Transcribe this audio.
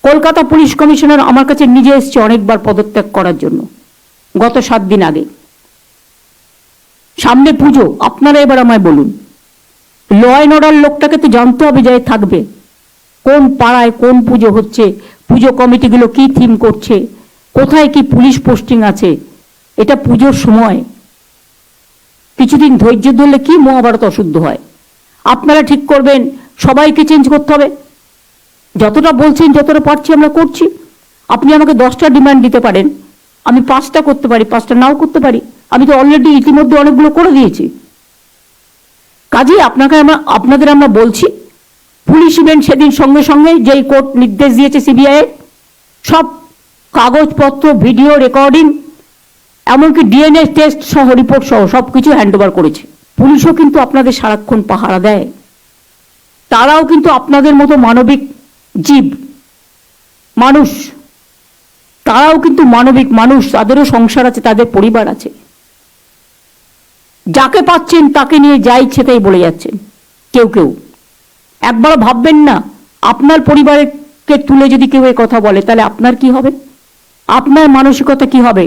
Kolkata police commissioner আমার কাছে নিজে এসেছে অনেকবার পদত্যাগ করার জন্য, গত 7 দিন আগে। সামনে পুজো, আপনারা এবার আমায় বলুন, ল অ্যান্ড অর্ডার লোকটাকে তো জানতে হবে যে থাকবে কোন পাড়ায় কোন পুজো হচ্ছে, পুজো কমিটিগুলো কি থিম করছে, কোথায় কি পুলিশ পোস্টিং আছে। এটা পুজোর সময়, কিছুদিন ধৈর্য ধরলে কি মহাভারত অশুদ্ধ হয়। আপনারা ঠিক করবেন সবাইকে চেঞ্জ করতে হবে, যতটা বলছেন যতটা পারছি আমরা করছি। আপনি আমাকে 10টা ডিমান্ড দিতে পারেন, আমি 5টা করতে পারি, 5টা নাও করতে পারি। আমি তো অলরেডি ইতিমধ্যে অনেকগুলো করে দিয়েছি। কাজেই আপনাদের আমরা বলছি, পুলিশ ইভেন্ট সেদিন সঙ্গে সঙ্গে যেই কোর্ট নির্দেশ দিয়েছে সিবিআই, সব কাগজপত্র, ভিডিও রেকর্ডিং, এমনকি ডিএনএ টেস্ট সহ রিপোর্ট সহ সবকিছু হ্যান্ডওভার করেছে। পুলিশও কিন্তু আপনাদের সারাক্ষণ পাহারা দেয়, তারাও কিন্তু আপনাদের মতো মানবিক জীব মানুষ, তারাও কিন্তু মানবিক মানুষ, তাদেরও সংসার আছে, তাদের পরিবার আছে। যাকে পাচ্ছেন তাকে নিয়ে যা ইচ্ছে তাই বলে যাচ্ছেন কেউ কেউ। একবারও ভাববেন না আপনার পরিবারকে তুলে যদি কেউ এই কথা বলে তাহলে আপনার কি হবে, আপনার মানসিকতা কি হবে।